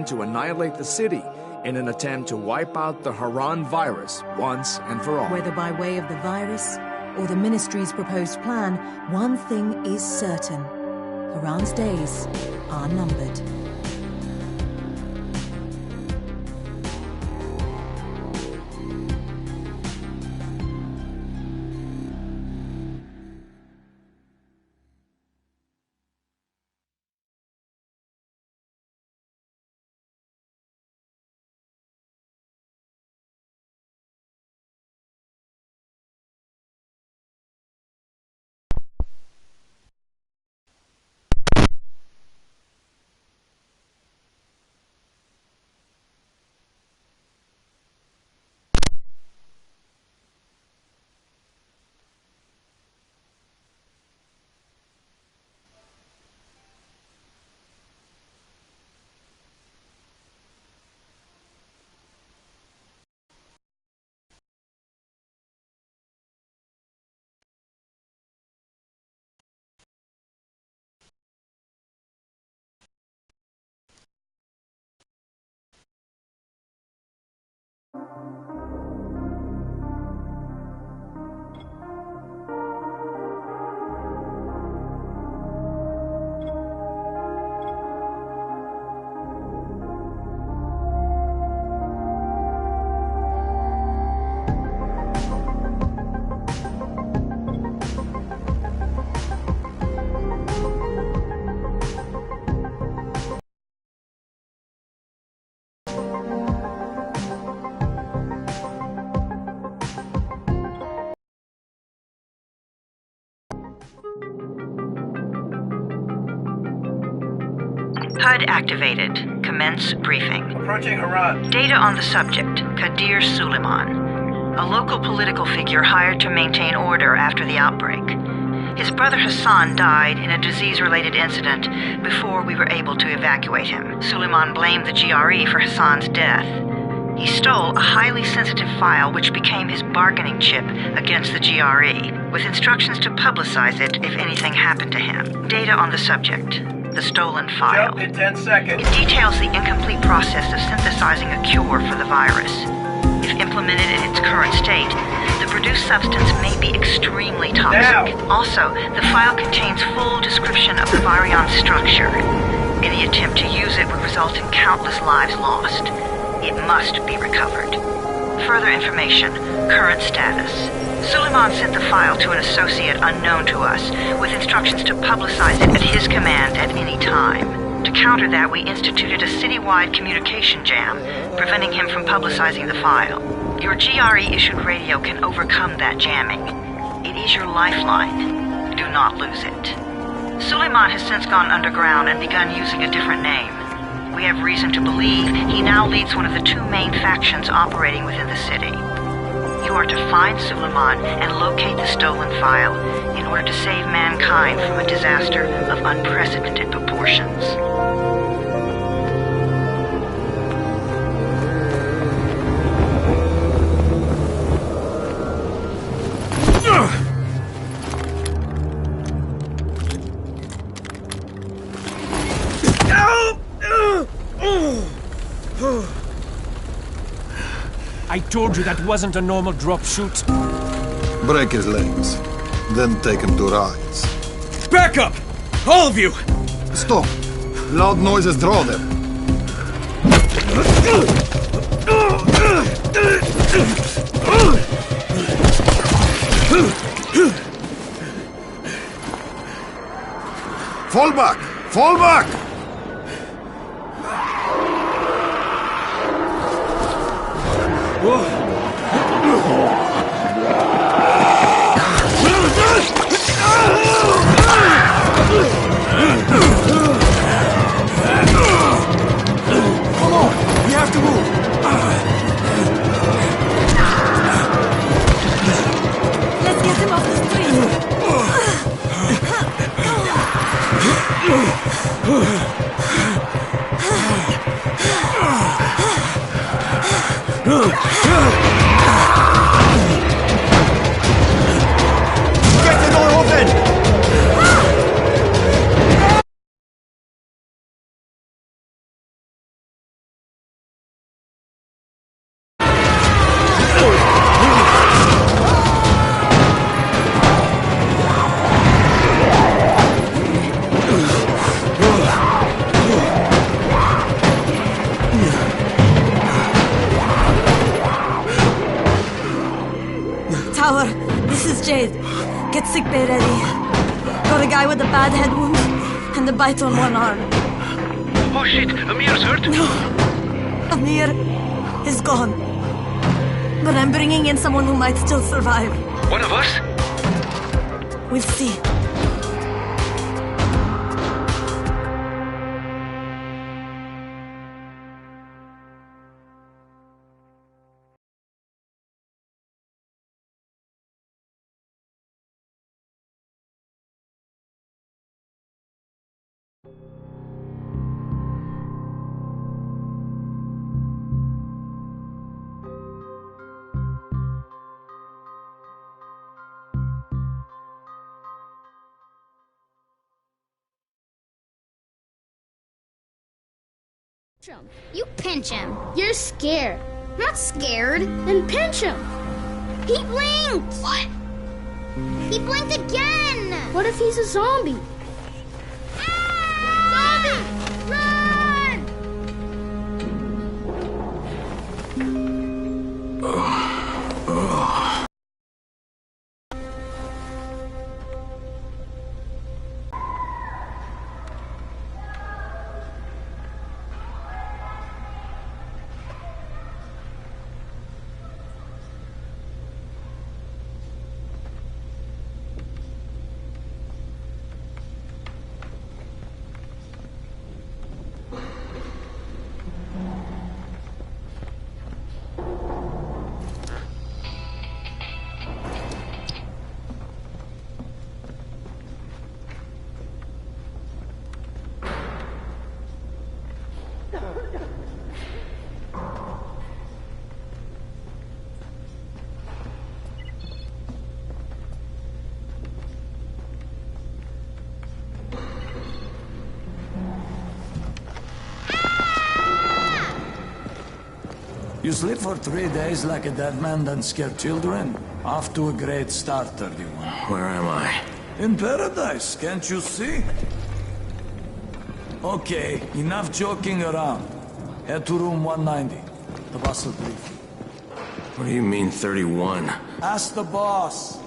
to annihilate the city in an attempt to wipe out the Haran virus once and for all. Whether by way of the virus or the Ministry's proposed plan, one thing is certain. Haran's days are numbered. HUD activated. Commence briefing. Approaching Haran. Data on the subject, Kadir Suleiman, a local political figure hired to maintain order after the outbreak. His brother Hassan died in a disease-related incident before we were able to evacuate him. Suleiman blamed the GRE for Hassan's death. He stole a highly sensitive file which became his bargaining chip against the GRE, with instructions to publicize it if anything happened to him. Data on the subject, the stolen file. Jump in 10 seconds. It details the incomplete process of synthesizing a cure for the virus. If implemented in its current state, the produced substance may be extremely toxic. Now. Also, the file contains full description of the virion structure. Any attempt to use it would result in countless lives lost. It must be recovered. Further information, current status. Suleiman sent the file to an associate unknown to us, with instructions to publicize it at his command at any time. To counter that, we instituted a citywide communication jam, preventing him from publicizing the file. Your GRE-issued radio can overcome that jamming. It is your lifeline. Do not lose it. Suleiman has since gone underground and begun using a different name. We have reason to believe he now leads one of the two main factions operating within the city. You are to find Suleiman and locate the stolen file in order to save mankind from a disaster of unprecedented proportions. I told you that wasn't a normal drop shoot. Break his legs, then take him to rides. Back up! All of you! Stop! Loud noises draw them. Fall back! Fall back! Let's get him off the Get the door open! Jade. Get sickbay ready. Got a guy with a bad head wound and a bite on one arm. Oh shit, Amir's hurt? No. Amir is gone. But I'm bringing in someone who might still survive. One of us? We'll see. You pinch him. You're scared. I'm not scared. Then pinch him. He blinked. What? He blinked again. What if he's a zombie? Ah! Zombie! Run! You sleep for 3 days like a dead man, then scare children? Off to a great start, 31. Where am I? In paradise, can't you see? Okay, enough joking around. Head to room 190. The boss will brief you. What do you mean, 31? Ask the boss.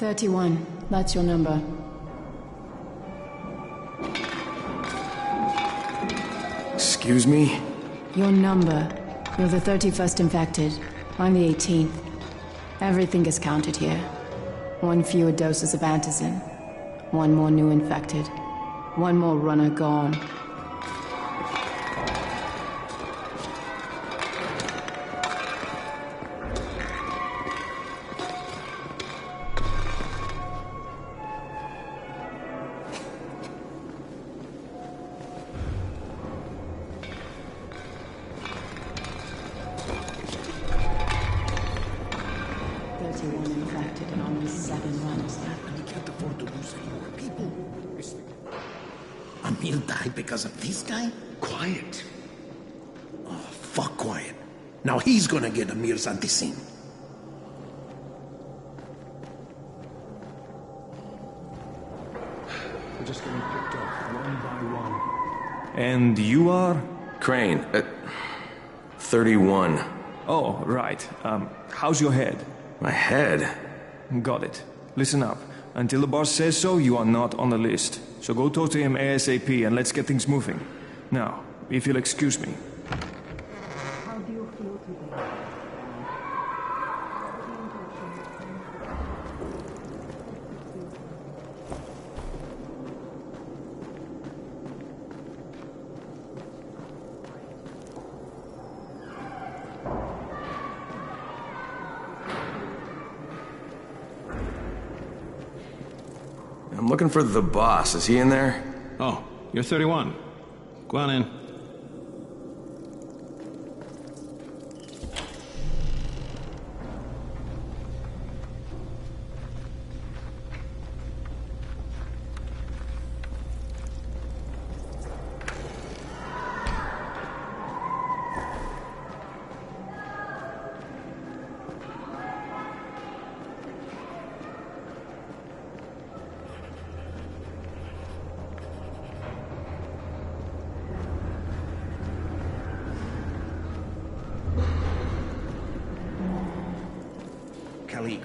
31. That's your number. Excuse me? Your number. You're the 31st infected. I'm the 18th. Everything is counted here. 1 fewer doses of antizin. 1 more new infected. 1 more runner gone. Amir died because of this guy? Quiet. Oh, fuck quiet. Now he's gonna get Amir's anti-scene. We're just getting picked up one by one. And you are? Crane. 31. Oh, right. How's your head? My head? Got it. Listen up. Until the boss says so, you are not on the list. So go talk to him ASAP and let's get things moving. Now, if you'll excuse me. How do you feel today? I'm looking for the boss. Is he in there? Oh, you're 31. Go on in.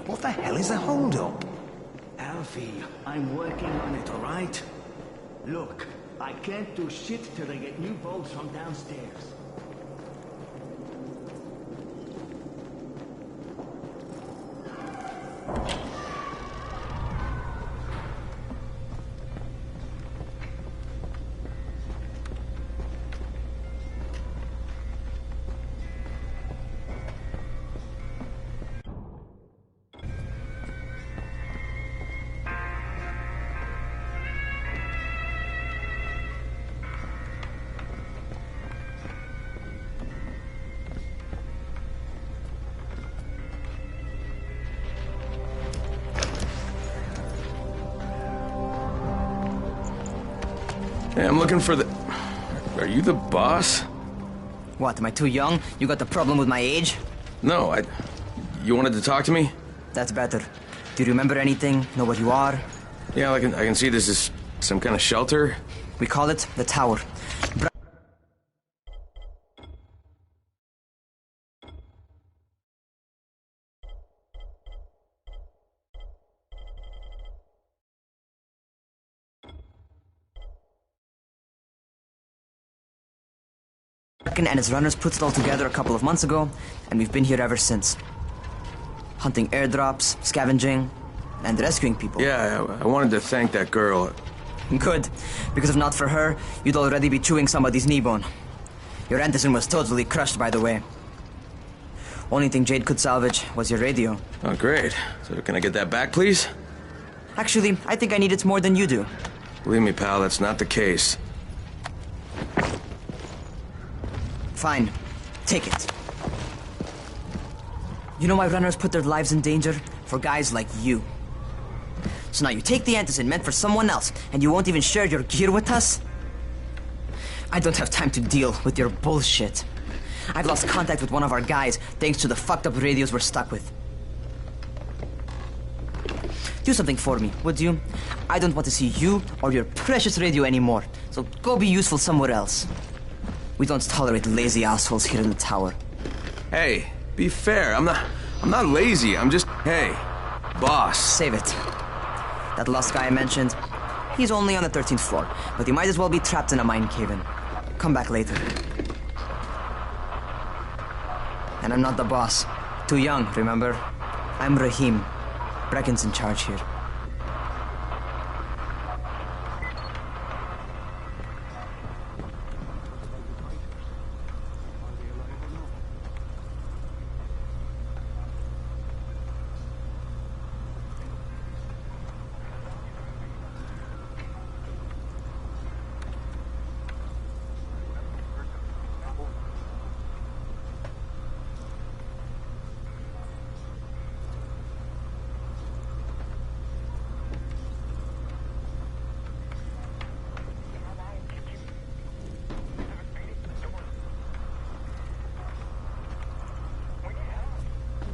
What the hell is a holdup? Alfie, I'm working on it, all right? Look, I can't do shit till I get new bolts from downstairs. Hey, I'm looking for the... Are you the boss? What, am I too young? You got the problem with my age? No, You wanted to talk to me? That's better. Do you remember anything? Know what you are? Yeah, I can see this is some kind of shelter. We call it the Tower. And his runners put it all together a couple of months ago, and we've been here ever since. Hunting airdrops, scavenging, and rescuing people. Yeah, I wanted to thank that girl. Good, because if not for her, you'd already be chewing somebody's knee bone. Your antizin was totally crushed, by the way. Only thing Jade could salvage was your radio. Oh, great. So can I get that back, please? Actually, I think I need it more than you do. Believe me, pal, that's not the case. Fine. Take it. You know why runners put their lives in danger? For guys like you. So now you take the antizin meant for someone else, and you won't even share your gear with us? I don't have time to deal with your bullshit. I've lost contact with one of our guys thanks to the fucked up radios we're stuck with. Do something for me, would you? I don't want to see you or your precious radio anymore, so go be useful somewhere else. We don't tolerate lazy assholes here in the tower. Hey, be fair. I'm not lazy. I'm just... Hey, Boss. Save it. That last guy I mentioned, he's only on the 13th floor, but he might as well be trapped in a mine cave-in. Come back later. And I'm not the boss. Too young, remember? I'm Rahim. Brecken's in charge here.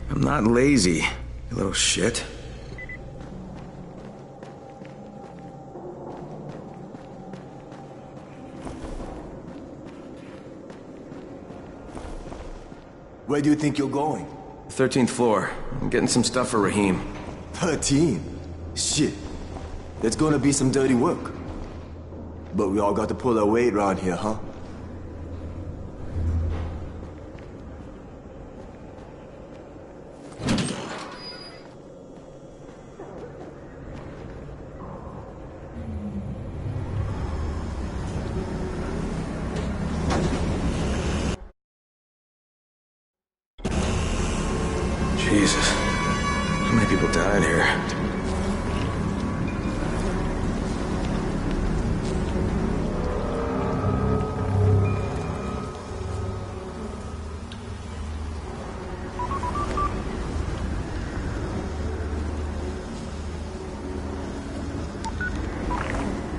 I'm not lazy, you little shit. Where do you think you're going? 13th floor. I'm getting some stuff for Rahim. 13? Shit. That's gonna be some dirty work. But we all got to pull our weight around here, huh? Jesus. How many people died here?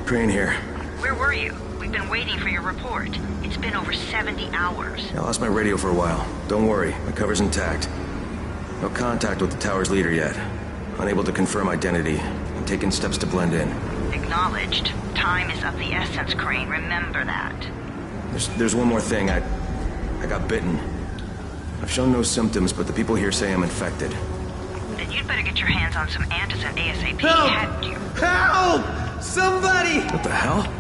Crane here. Where were you? We've been waiting for your report. It's been over 70 hours. I lost my radio for a while. Don't worry, my cover's intact. No contact with the tower's leader yet. Unable to confirm identity. I'm taking steps to blend in. Acknowledged. Time is of the essence, Crane. Remember that. There's one more thing. I got bitten. I've shown no symptoms, but the people here say I'm infected. Then you'd better get your hands on some antizin ASAP, Help! hadn't you? Help! Somebody! What the hell?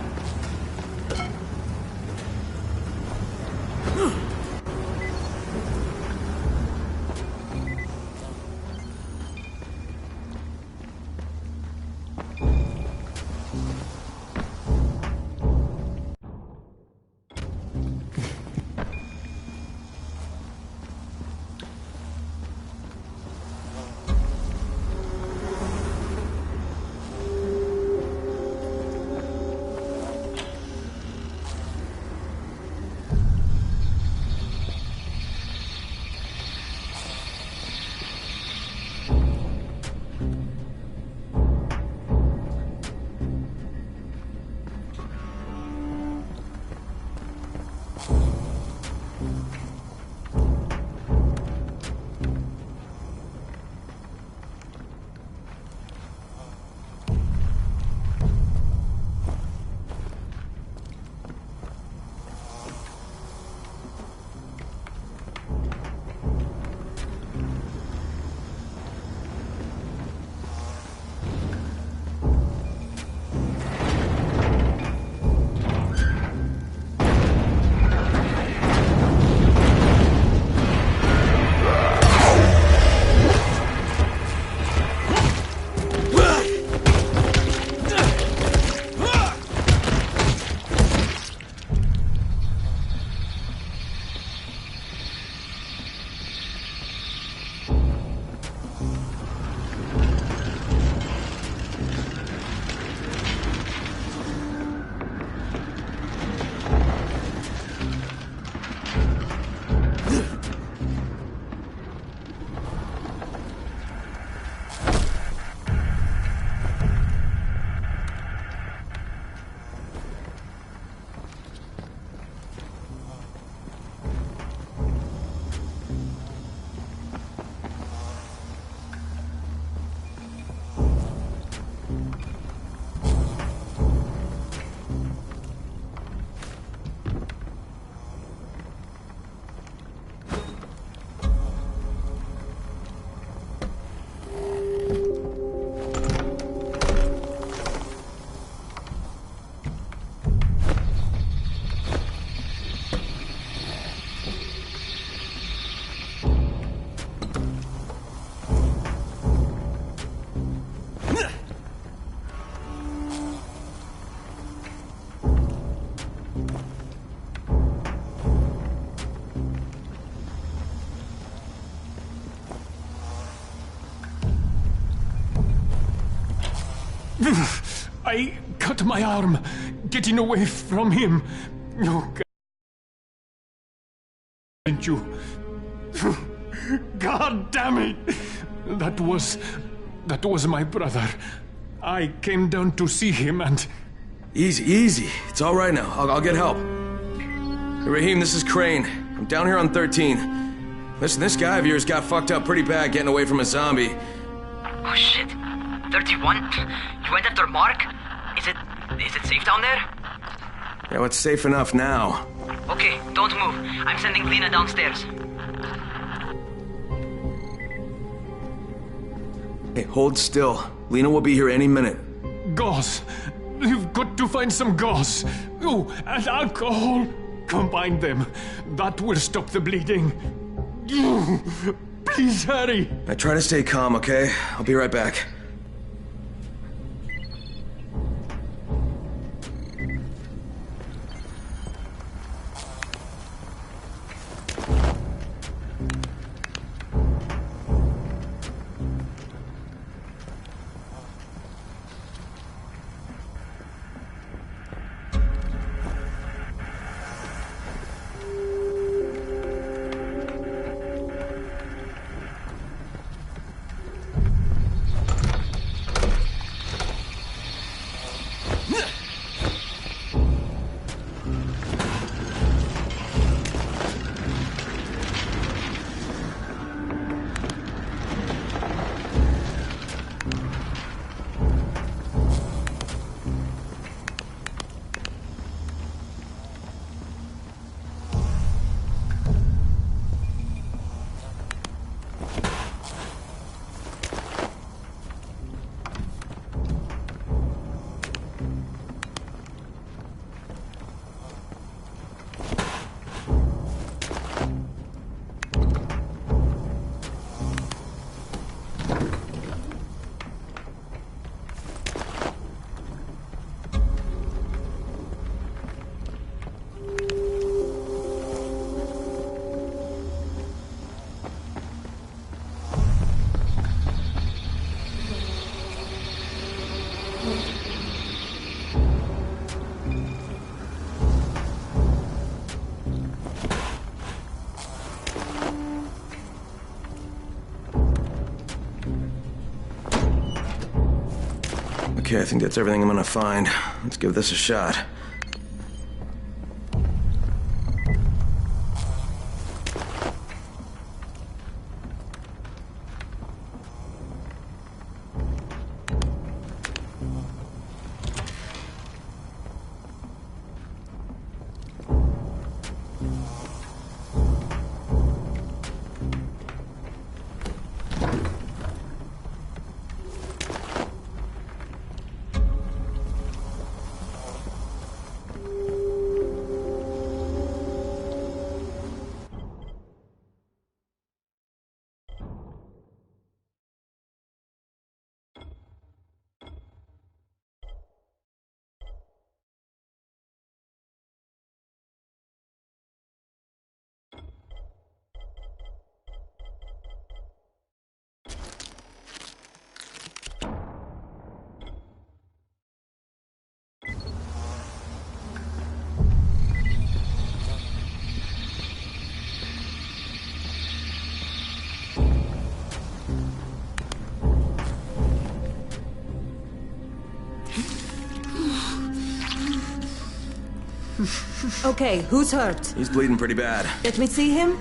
I cut my arm getting away from him. Oh, God. Thank you. God damn it! That was my brother. I came down to see him and... Easy. It's all right now. I'll get help. Hey, Raheem, this is Crane. I'm down here on 13. Listen, this guy of yours got fucked up pretty bad getting away from a zombie. Oh shit. 31? You went after Mark? Is it safe down there? Yeah, well, it's safe enough now. Okay, don't move. I'm sending Lena downstairs. Hey, hold still. Lena will be here any minute. Gauze. You've got to find some gauze. Oh, and alcohol. Combine them. That will stop the bleeding. Please hurry. I try to stay calm, okay? I'll be right back. Okay, I think that's everything I'm gonna find. Let's give this a shot. Okay, who's hurt? He's bleeding pretty bad. Let me see him.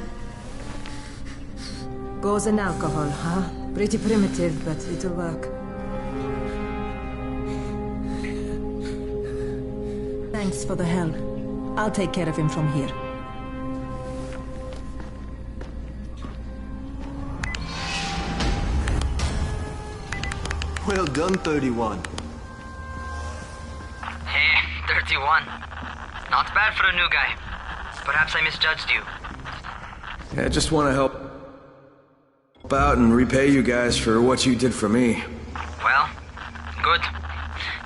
Gauze and alcohol, huh? Pretty primitive, but it'll work. Thanks for the help. I'll take care of him from here. Well done, 31. Hey, 31. Not bad for a new guy. Perhaps I misjudged you. Yeah, I just want to help out and repay you guys for what you did for me. Well, good.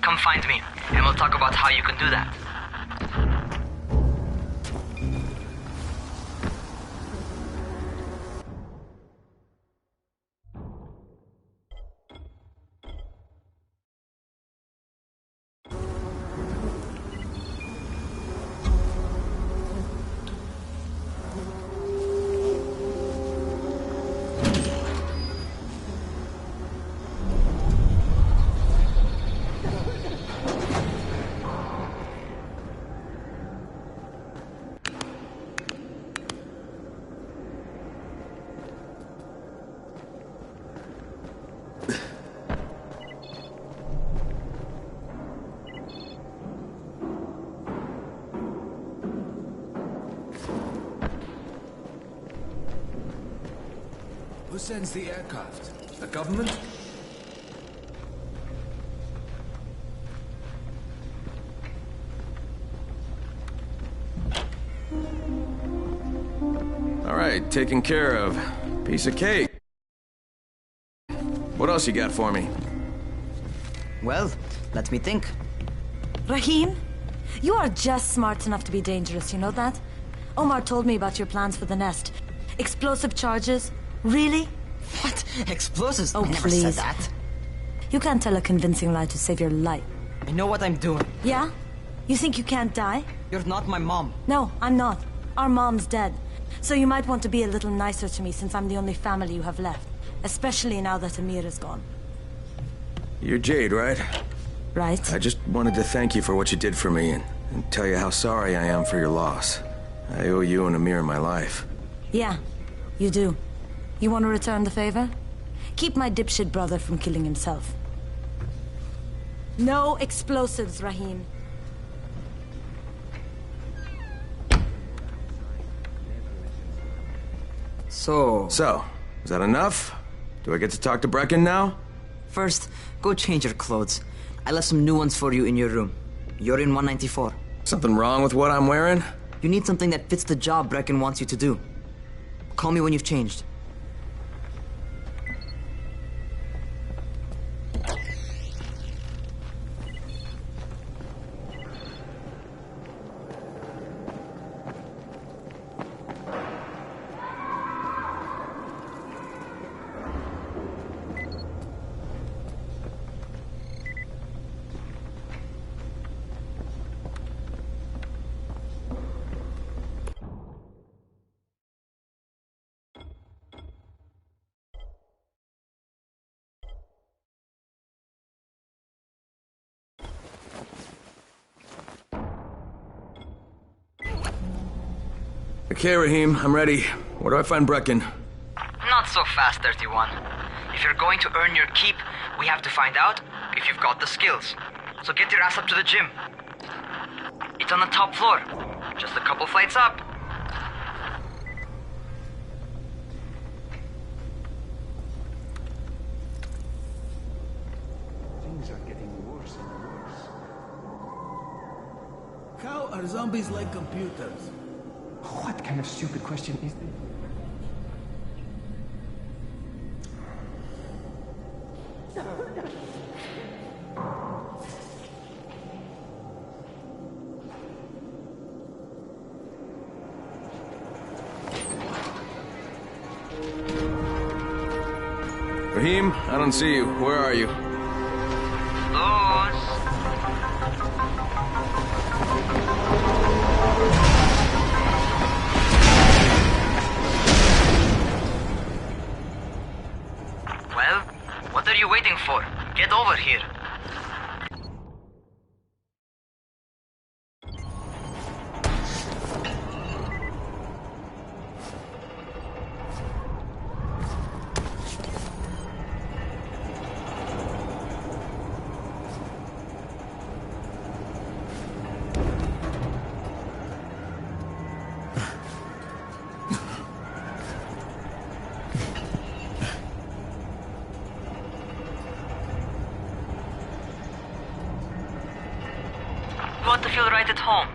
Come find me, and we'll talk about how you can do that. sends the aircraft? The government? All right, taken care of. Piece of cake. What else you got for me? Well, let me think. Rahim, you are just smart enough to be dangerous, you know that? Omar told me about your plans for the nest. Explosive charges? Really? What? Explosives? Oh, I never please. said that. You can't tell a convincing lie to save your life. I know what I'm doing. Yeah? You think you can't die? You're not my mom. No, I'm not. Our mom's dead. So you might want to be a little nicer to me since I'm the only family you have left. Especially now that Amir is gone. You're Jade, right? Right. I just wanted to thank you for what you did for me and tell you how sorry I am for your loss. I owe you and Amir my life. Yeah, you do. You want to return the favor? Keep my dipshit brother from killing himself. No explosives, Rahim. So, is that enough? Do I get to talk to Brecken now? First, go change your clothes. I left some new ones for you in your room. You're in 194. Something wrong with what I'm wearing? You need something that fits the job Brecken wants you to do. Call me when you've changed. Okay, Rahim, I'm ready. Where do I find Brecken? Not so fast, 31. If you're going to earn your keep, we have to find out if you've got the skills. So get your ass up to the gym. It's on the top floor. Just a couple flights up. Things are getting worse and worse. How are zombies like computers? What kind of stupid question is this? Rahim, I don't see you. Where are you? Well, what are you waiting for? Get over here. You want to feel right at home.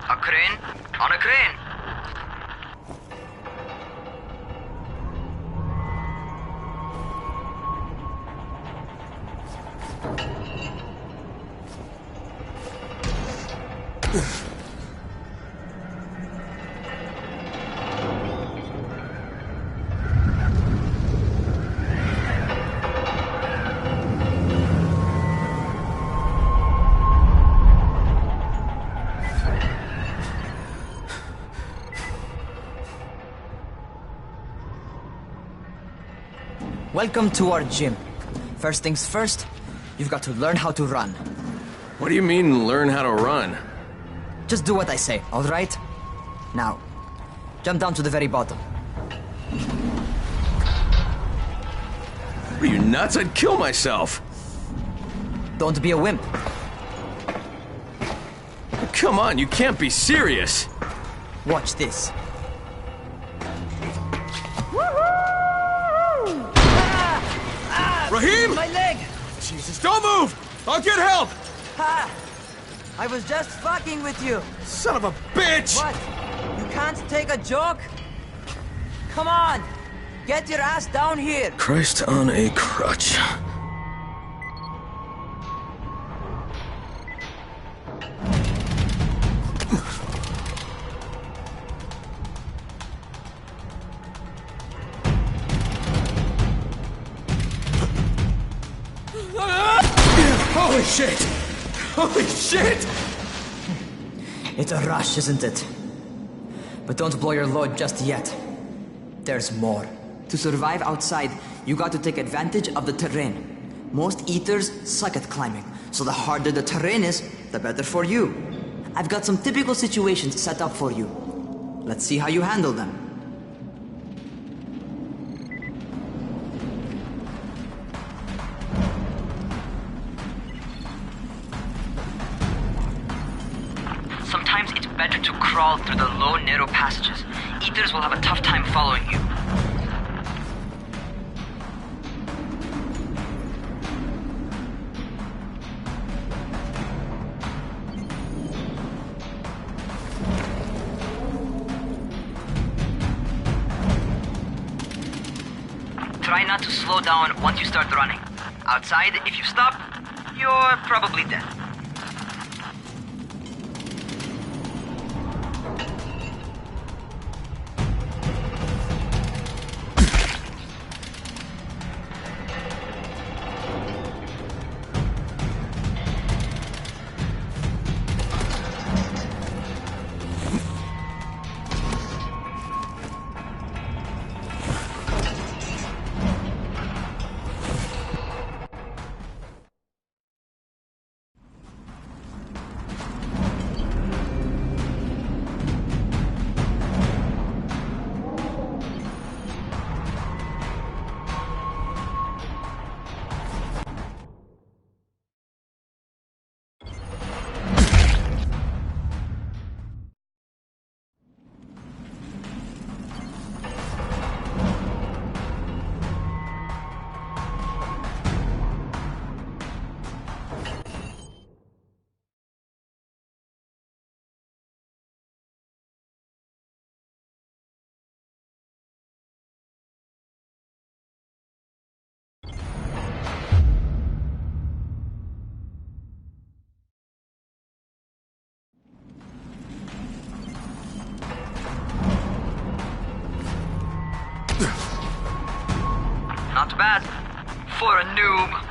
A crane on a crane. Welcome to our gym. First things first, you've got to learn how to run. What do you mean, learn how to run? Just do what I say, all right? Now, jump down to the very bottom. Are you nuts? I'd kill myself. Don't be a wimp. Come on, you can't be serious. Watch this. Woohoo! Raheem! My leg! Jesus, don't move! I'll get help! Ha! I was just fucking with you. Son of a bitch! What? You can't take a joke? Come on! Get your ass down here! Christ on a crutch. Holy shit! Holy shit! It's a rush, isn't it? But don't blow your load just yet. There's more. To survive outside, you got to take advantage of the terrain. Most eaters suck at climbing, so the harder the terrain is, the better for you. I've got some typical situations set up for you. Let's see how you handle them. Sometimes it's better to crawl through the low, narrow passages. Eaters will have a tough time following you. Try not to slow down once you start running. Outside, if you stop, you're probably dead. Not bad. For a noob.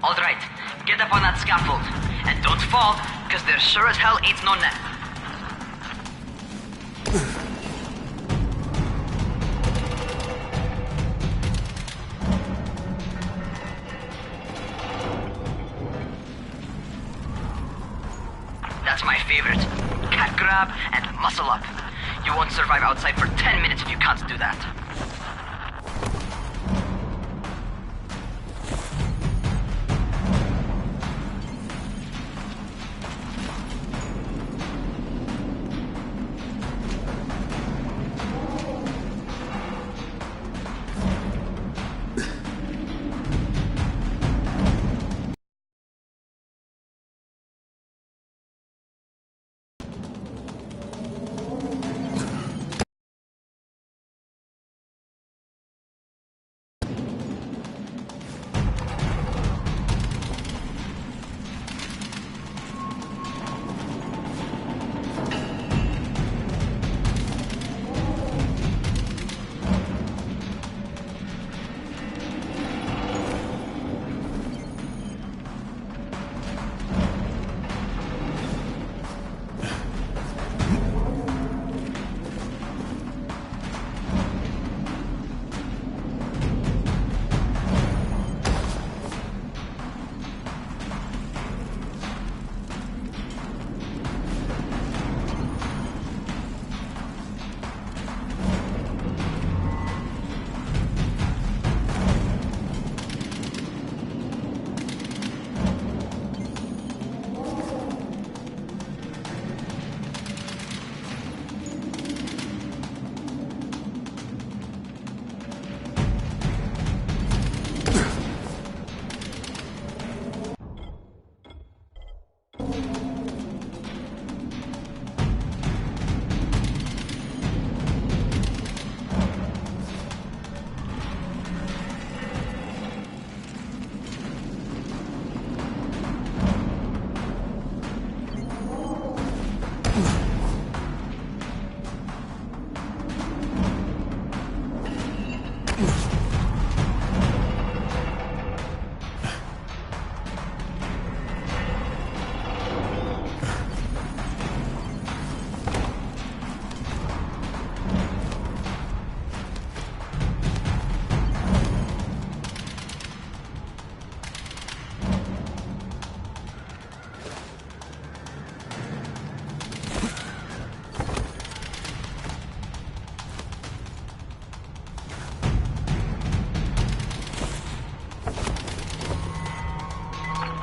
Alright, get up on that scaffold. And don't fall, because there sure as hell ain't no net. That's my favorite. Cat grab and muscle up. You won't survive outside for 10 minutes if you can't do that.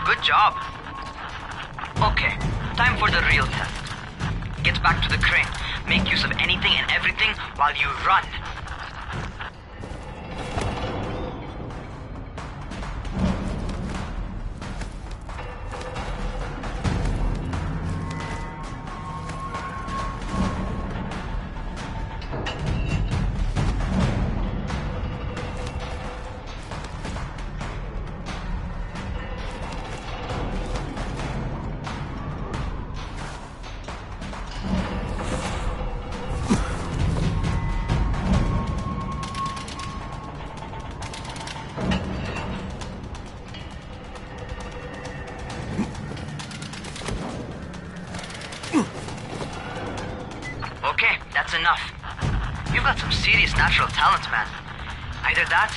Good job. Okay, time for the real test. Get back to the crane. Make use of anything and everything while you run. Okay, that's enough. You've got some serious natural talent, man. Either that,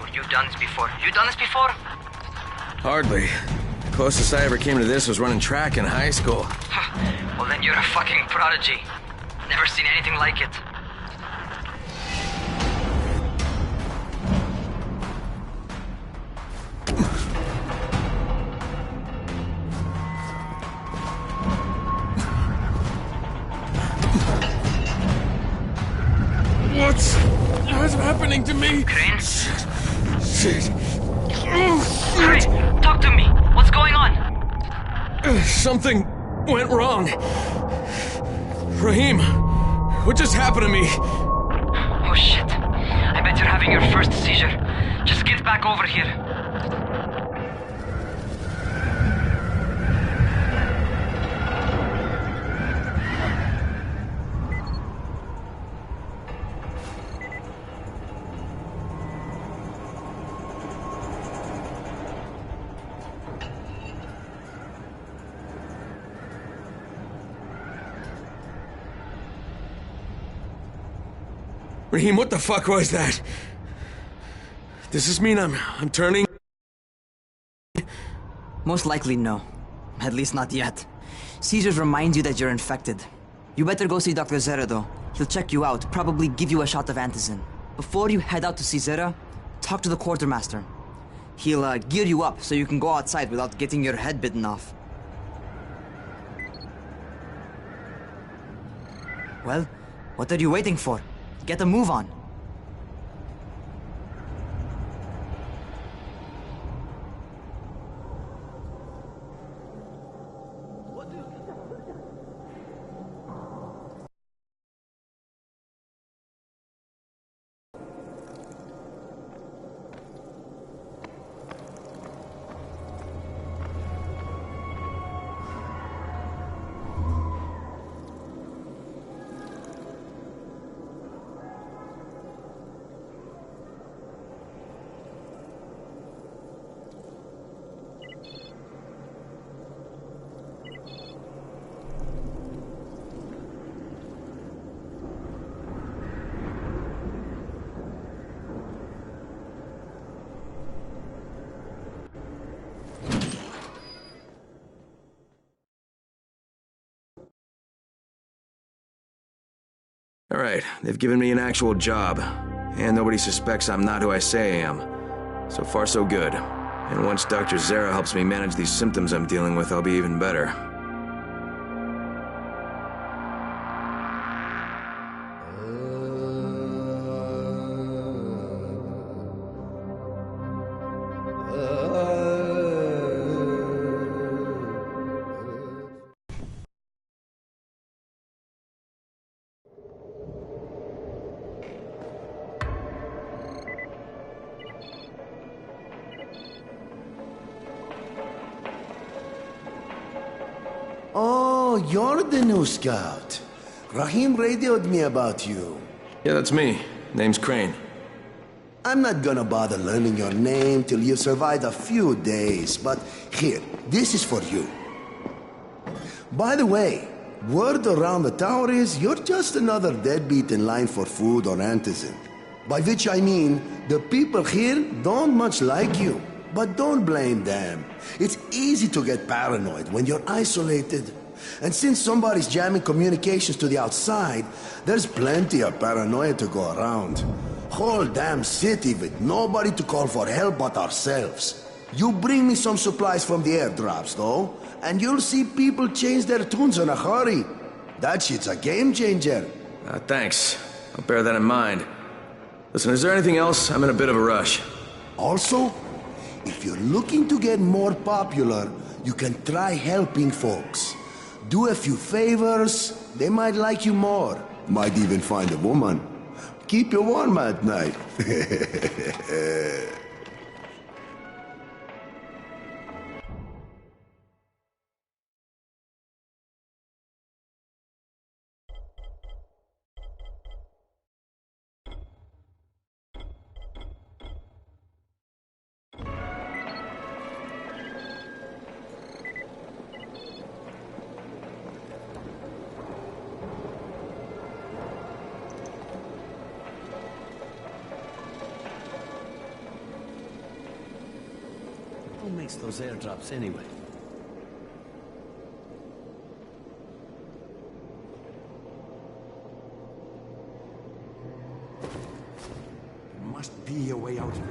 or you've done this before. You done this before? Hardly. The closest I ever came to this was running track in high school. Well, then you're a fucking prodigy. Never seen anything like it. What's happening to me? Crane? Shit. Crane, talk to me. What's going on? Something went wrong. Rahim, what just happened to me? Oh shit. I bet you're having your first seizure. Just get back over here. Rahim, what the fuck was that? Does this mean I'm turning? Most likely no. At least not yet. Seizures remind you that you're infected. You better go see Dr. Zera though. He'll check you out, probably give you a shot of antizin. Before you head out to see Zera, talk to the quartermaster. He'll gear you up so you can go outside without getting your head bitten off. Well, what are you waiting for? Get a move on. All right, they've given me an actual job, and nobody suspects I'm not who I say I am. So far, so good. And once Dr. Zera helps me manage these symptoms I'm dealing with, I'll be even better. Oh, you're the new scout. Rahim radioed me about you. Yeah, that's me. Name's Crane. I'm not gonna bother learning your name till you've survived a few days, but here, this is for you. By the way, word around the tower is you're just another deadbeat in line for food or antizin. By which I mean, the people here don't much like you. But don't blame them. It's easy to get paranoid when you're isolated. And since somebody's jamming communications to the outside, there's plenty of paranoia to go around. Whole damn city with nobody to call for help but ourselves. You bring me some supplies from the airdrops, though, and you'll see people change their tunes in a hurry. That shit's a game changer. Thanks. I'll bear that in mind. Listen, is there anything else? I'm in a bit of a rush. Also, if you're looking to get more popular, you can try helping folks. Do a few favors, they might like you more. Might even find a woman. Keep you warm at night. Who makes those airdrops anyway? There must be a way out of it.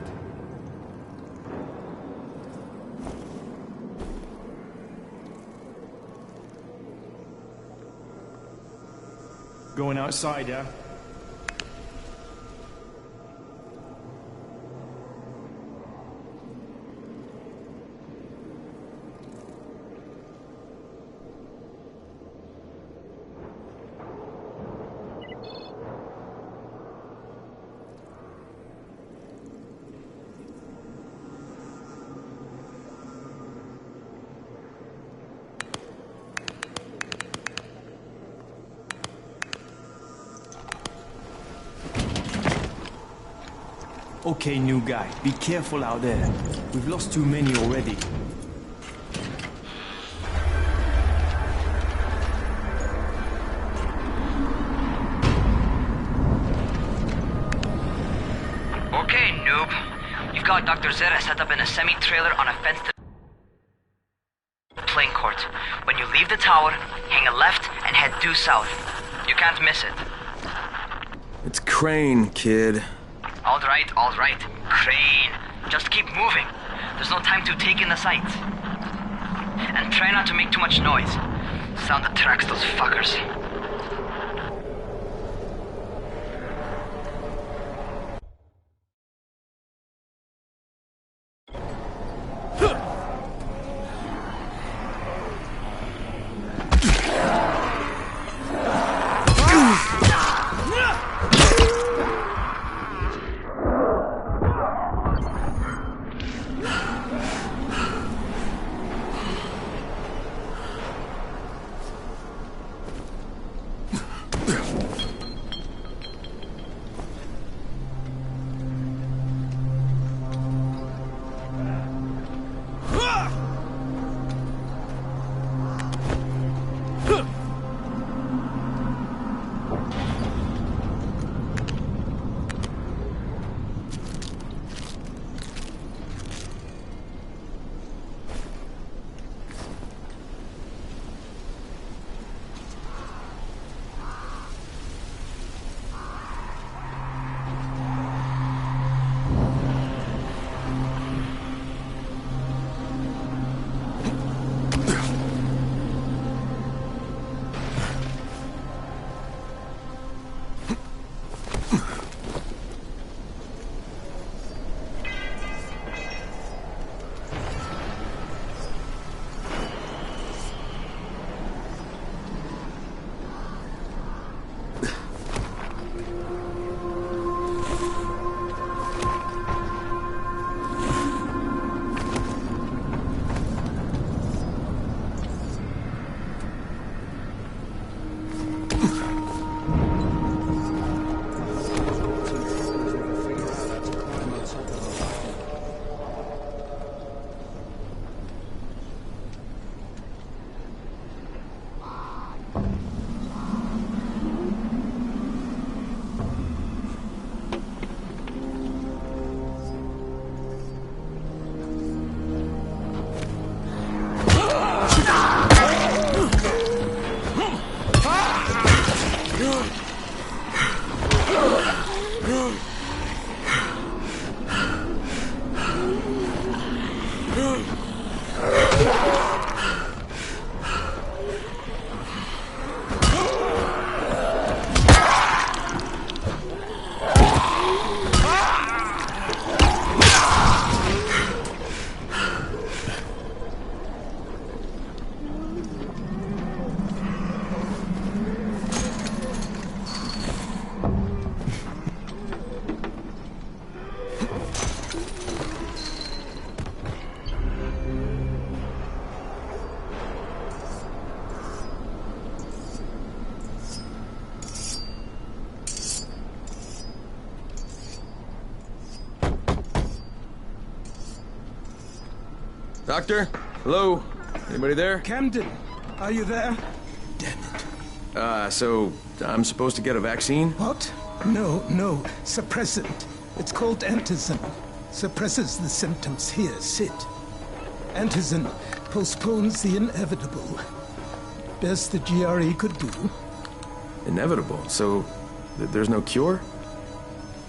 Going outside, yeah? Okay, new guy, be careful out there. We've lost too many already. Okay, noob. You've got Dr. Zera set up in a semi-trailer on a fence to the playing court. When you leave the tower, hang a left and head due south. You can't miss it. It's Crane, kid. All right. Crane. Just keep moving. There's no time to take in the sights. And try not to make too much noise. Sound attracts those fuckers. Doctor? Hello? Anybody there? Camden, are you there? So I'm supposed to get a vaccine? What? No, suppressant. It's called antizin. Suppresses the symptoms. Here, sit. Antizin postpones the inevitable. Best the GRE could do. Inevitable? So there's no cure?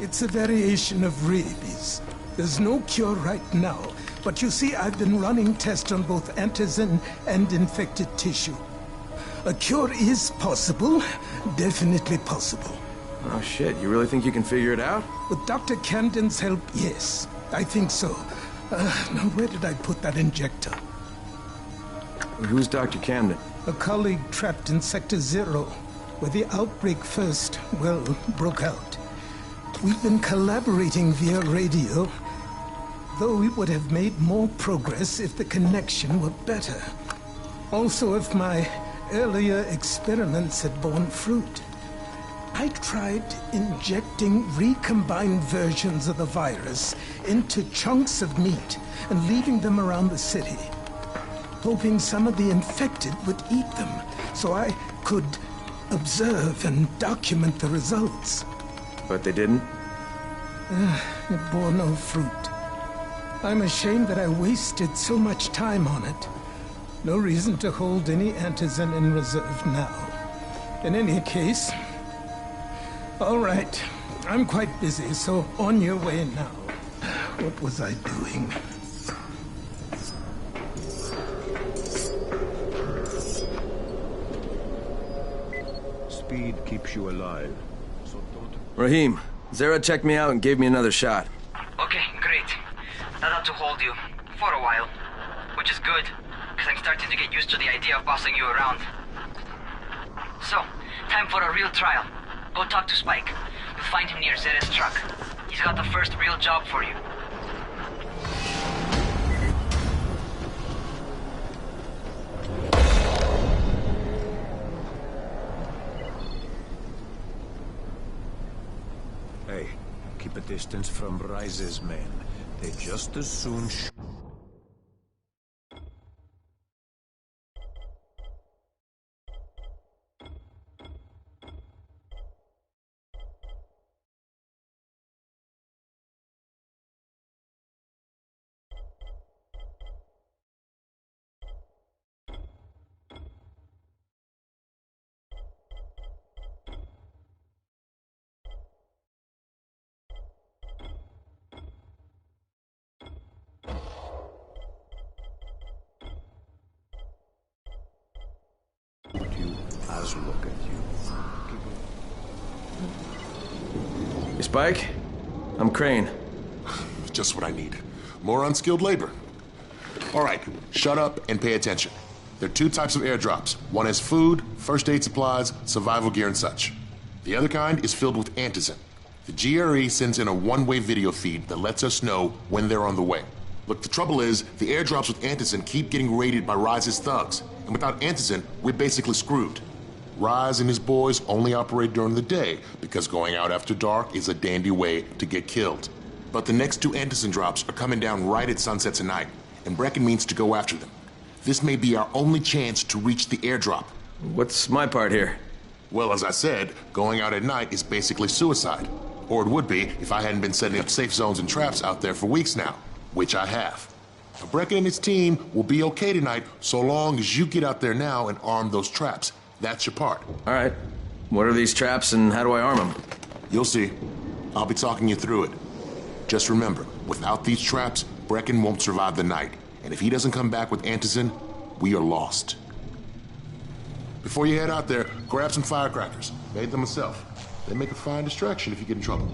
It's a variation of rabies. There's no cure right now, but you see, I've been running tests on both antizin and infected tissue. A cure is possible, definitely possible. Oh shit, you really think you can figure it out? With Dr. Camden's help, yes, I think so. Now where did I put that injector? Who's Dr. Camden? A colleague trapped in Sector 0, where the outbreak first, well, broke out. We've been collaborating via radio, though we would have made more progress if the connection were better. Also, if my earlier experiments had borne fruit. I tried injecting recombined versions of the virus into chunks of meat and leaving them around the city, hoping some of the infected would eat them so I could observe and document the results. But they didn't? It bore no fruit. I'm ashamed that I wasted so much time on it. No reason to hold any antizin in reserve now. In any case, all right, I'm quite busy, so on your way now. What was I doing? Speed keeps you alive. So don't... Rahim, Zara checked me out and gave me another shot. Okay, great. That ought to hold you. For a while. Which is good, because I'm starting to get used to the idea of bossing you around. So, time for a real trial. Go talk to Spike. You'll find him near Zera's truck. He's got the first real job for you. Hey, keep a distance from Rise's men. They just as soon as look at you. Hey, Spike? I'm Crane. Just what I need. More unskilled labor. All right, shut up and pay attention. There are two types of airdrops. One is food, first aid supplies, survival gear, and such. The other kind is filled with antizin. The GRE sends in a one-way video feed that lets us know when they're on the way. Look, the trouble is, the airdrops with antizin keep getting raided by Rise's thugs, and without antizin, we're basically screwed. Rise and his boys only operate during the day because going out after dark is a dandy way to get killed. But the next two antizin drops are coming down right at sunset tonight, and Brecken means to go after them. This may be our only chance to reach the airdrop. What's my part here? Well, as I said, going out at night is basically suicide. Or it would be if I hadn't been setting up safe zones and traps out there for weeks now, which I have. Now, Brecken and his team will be okay tonight so long as you get out there now and arm those traps. That's your part. All right. What are these traps and how do I arm them? You'll see. I'll be talking you through it. Just remember, without these traps, Brecken won't survive the night. And if he doesn't come back with antizin, we are lost. Before you head out there, grab some firecrackers. Made them myself. They make a fine distraction if you get in trouble.